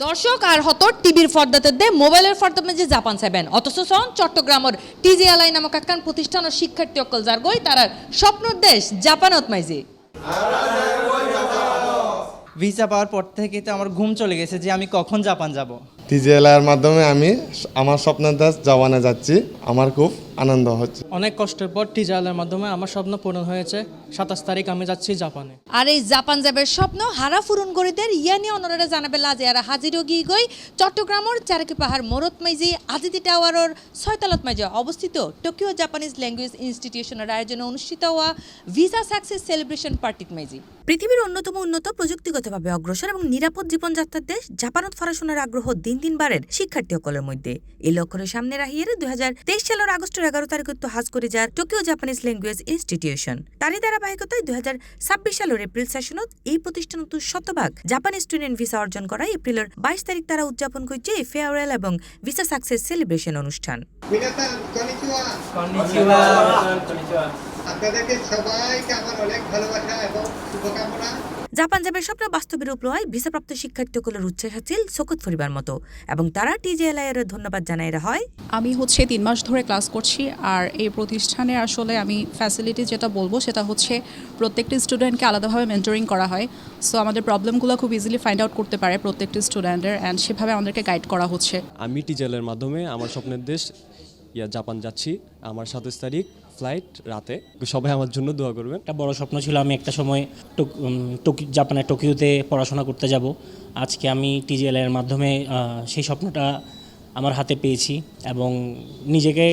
দর্শক আর হতো টিভির পর্দাতে দে মোবাইলের পর্দাতে যে জাপান চাইবেন অথচ চট্টগ্রামের টিজিএলআই নামক একখান প্রতিষ্ঠান ও শিক্ষার্থী অকল যার গই তার স্বপ্নর দেশ জাপানত মাইজি ভিসা পাওয়ার পর থেকে তো আমার ঘুম চলে গেছে যে আমি কখন জাপান যাব। টিজিএলআইয়ের মাধ্যমে আমি আমার স্বপ্নের দেশ জাপানে যাচ্ছি। আমার খুব আনন্দ হচ্ছে। অনেক কষ্টের পর টিজিএলআইয়ের মাধ্যমে আমার স্বপ্ন পূরণ হয়েছে। 27 তারিখ আমি যাচ্ছি জাপানে। আর এই জাপান যাবের স্বপ্ন হারা ফুরন গরিদের ইয়ানি অনরে জানাবে লাজে আর হাজিরও গিয়ে গই চট্টগ্রামের চারকি পাহাড় মোরত মাইজি আজিতি টাওয়ারের 6 তলত মাইজি অবস্থিত টোকিও জাপানিজ ল্যাঙ্গুয়েজ ইনস্টিটিউশনের আয়োজনে অনুষ্ঠিত হওয়া ভিসা সাকসেস সেলিব্রেশন পার্টিত মাইজি। পৃথিবীর অন্যতম উন্নত প্রযুক্তিগতভাবে অগ্রসর এবং নিরাপদ জীবনযাত্রার দেশ জাপানত পড়াশোনার আগ্রহ দিন দিন বাড়ের শিক্ষার্থী অকলের মধ্যে এই লক্ষ্যের সামনে রাখিয়ে 2023 সালের আগস্টের 11 তারিখ হাজ করে যার টোকিও জাপানিজ ল্যাঙ্গুয়েজ ইনস্টিটিউশন তারই ধারাবাহিকতায় 2026 সালের এপ্রিল সেশনত এই প্রতিষ্ঠানত শতভাগ জাপানি স্টুডেন্ট ভিসা অর্জন করা এপ্রিলের 22 তারিখ তারা উদযাপন করছে এই ফেয়ারওয়েল এবং ভিসা সাকসেস সেলিব্রেশন অনুষ্ঠান। আপনাদেরকে সবাইকে আমার অনেক ভালোবাসা এবং শুভকামনা। জাপান যাবের স্বপ্ন বাস্তবের রূপ লয় ভিসাপ্রাপ্ত শিক্ষার্থীগুলোর উচ্ছ্বাস আছিল শোকত পরিবার মতো এবং তারা টিজিএলআই এর ধন্যবাদ জানাই হয়। আমি 3 মাস ধরে ক্লাস করছি আর এই প্রতিষ্ঠানে আসলে আমি ফ্যাসিলিটি যেটা বলবো সেটা হচ্ছে প্রত্যেকটি স্টুডেন্টকে আলাদাভাবে মেন্টরিং করা হয়। সো আমাদের প্রবলেমগুলো খুব ইজিলি ফাইন্ড আউট করতে পারে প্রত্যেকটি স্টুডেন্টের অ্যান্ড সেভাবে আমাদেরকে গাইড করা হচ্ছে। আমি টিজিএলআইয়ের মাধ্যমে আমার স্বপ্নের দেশ জাপান যাচ্ছি। আমার 27 তারিখ ফ্লাইট রাতে। সবাই আমার জন্য দোয়া করবেন। একটা বড় স্বপ্ন ছিল আমি একটা সময় জাপানের টোকিওতে পড়াশোনা করতে যাব। আজকে আমি টিজিএলআইয়ের মাধ্যমে সেই স্বপ্নটা আমার হাতে পেয়েছি এবং নিজেকে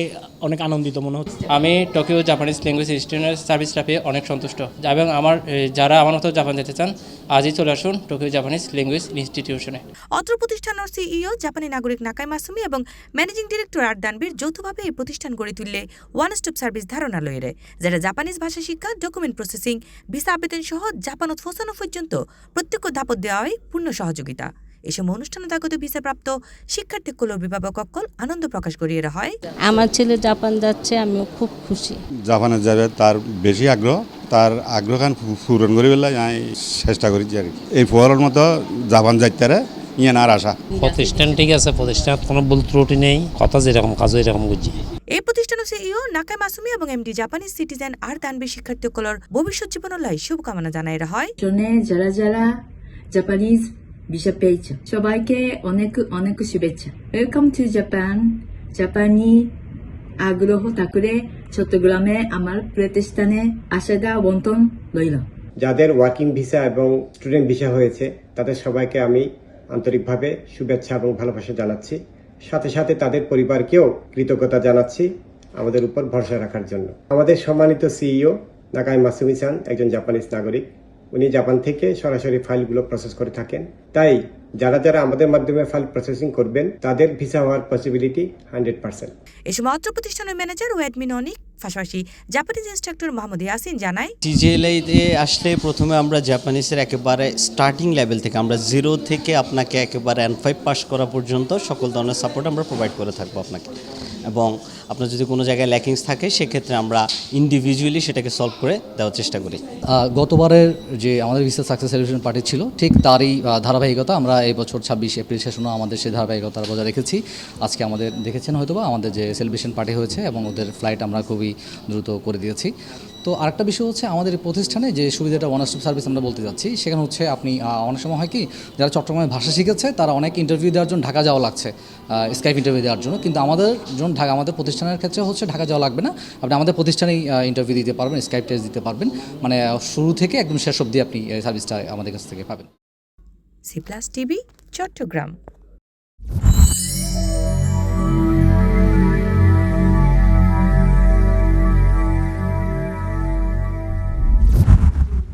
অনেক আনন্দিত মনে হচ্ছে। আমি টোকিও জাপানিজ ল্যাঙ্গুয়েজ ইনস্টিটিউশনের সার্ভিসটা পেয়ে অনেক সন্তুষ্ট এবং আমার যারা আমার মতো জাপান যেতে চান আজই চলে আসুন টোকিও জাপানিজ ল্যাঙ্গুয়েজ ইনস্টিটিউশনে। অত্র প্রতিষ্ঠানের সিইও জাপানি নাগরিক নাকাই মাসুমি এবং ম্যানেজিং ডিরেক্টর আর দানবীর যৌথভাবে এই প্রতিষ্ঠান গড়ে তুললে ওয়ান স্টপ সার্ভিস ধারণা লইরে যারা জাপানিজ ভাষা শিক্ষা ডকুমেন্ট প্রসেসিং ভিসা আবেদন সহ জাপানত পৌঁছানো পর্যন্ত প্রত্যক্ষ ধাপত দেওয়া হয় পূর্ণ সহযোগিতা। এসব অনুষ্ঠানে আগত ভিসাপ্রাপ্ত শিক্ষার্থীগুলো অভিভাবক অকল আনন্দ প্রকাশ করিয়ে হয়। আমার ছেলে জাপান যাচ্ছে, আমিও খুব খুশি। জাপানে যাবে তার বেশি আগ্রহ, তার আগ্রহ পূরণ করি বেলা আমি চেষ্টা করি আর কি। এই ফোয়ারের মতো জাপান যাইতে আর আশা। প্রতিষ্ঠান ঠিক আছে, প্রতিষ্ঠান কোনো ভুল ত্রুটি নেই, কথা যেরকম কাজ এরকম বুঝি। এই প্রতিষ্ঠানের সিইও নাকাই মাসুমি এবং এমডি জাপানিজ সিটিজেন আর দানবীর শিক্ষার্থীগুলোর ভবিষ্যৎ জীবনের লাই শুভকামনা জানাই হয়। যারা যারা জাপানিজ ভিসা পেয়েছে সবাইকে অনেক অনেক শুভেচ্ছা। Welcome to Japan. জাপানি আগ্রহ থাকলে চট্টগ্রামে আমার প্রতিষ্ঠানে আসাটা বন্টন রইল। যাদের ওয়ার্কিং ভিসা এবং স্টুডেন্ট ভিসা হয়েছে তাদের সবাইকে আমি আন্তরিকভাবে শুভেচ্ছা এবং ভালোবাসা জানাচ্ছি। সাথে সাথে তাদের পরিবারকেও কৃতজ্ঞতা জানাচ্ছি আমাদের উপর ভরসা রাখার জন্য। আমাদের সম্মানিত সিইও নাকাই মাসুমি-সান একজন জাপানিজ নাগরিক। উনি জাপান থেকে সরাসরি ফাইলগুলো প্রসেস করে থাকেন। তাই যারা যারা আমাদের মাধ্যমে ফাইল প্রসেসিং করবেন তাদের ভিসা হওয়ার পসিবিলিটি 100%। এই সময় অত্র প্রতিষ্ঠানের ম্যানেজার ও অ্যাডমিন অনিক পাশাপাশি জাপানিজ ইনস্ট্রাক্টর মোহাম্মদ ইয়াসিন জানায়, টিজিএলআইতে আসলে প্রথমে আমরা জাপানিজের একেবারে স্টার্টিং লেভেল থেকে আমরা 0 থেকে আপনাকে একেবারে N5 পাস করা পর্যন্ত সকল ধরনের সাপোর্ট আমরা প্রোভাইড করে থাকবো আপনাকে। এবং আপনার যদি কোনো জায়গায় ল্যাকিংস থাকে সেক্ষেত্রে আমরা ইন্ডিভিজুয়ালি সেটাকে সলভ করে দেওয়ার চেষ্টা করি। গতবারের যে আমাদের ভিসা সাকসেস সেলিব্রেশন পার্টি ছিল ঠিক তারই ধারাবাহিকতা আমরা এই বছর 26 এপ্রিল সেশনও আমাদের সেই ধারাবাহিকতা বজায় রেখেছি। আজকে আমাদের দেখেছেন হয়তোবা আমাদের যে সেলিব্রেশন পার্টি হয়েছে এবং ওদের ফ্লাইট আমরা খুবই দ্রুত করে দিয়েছি। তো আরেকটা বিষয় হচ্ছে আমাদের এই প্রতিষ্ঠানে যে সুবিধাটা ওয়ান স্টপ সার্ভিস আমরা বলতে যাচ্ছি সেখানে হচ্ছে আপনি অনেক সময় হয় কি যারা চট্টগ্রামে ভাষা শিখেছে তারা অনেক ইন্টারভিউ দেওয়ার জন্য ঢাকা যাওয়া লাগছে স্কাইপ ইন্টারভিউ দেওয়ার জন্য, কিন্তু আমাদের জন্য আমাদের প্রতিষ্ঠানের ক্ষেত্রে হচ্ছে ঢাকা যাওয়া লাগবে না। আপনি আমাদের প্রতিষ্ঠানেই ইন্টারভিউ দিতে পারবেন, স্কাইপ টেস্ট দিতে পারবেন, মানে শুরু থেকে একদম শেষ অবধি আপনি এই সার্ভিসটা আমাদের কাছ থেকে পাবেন। C plus TV Chittagong.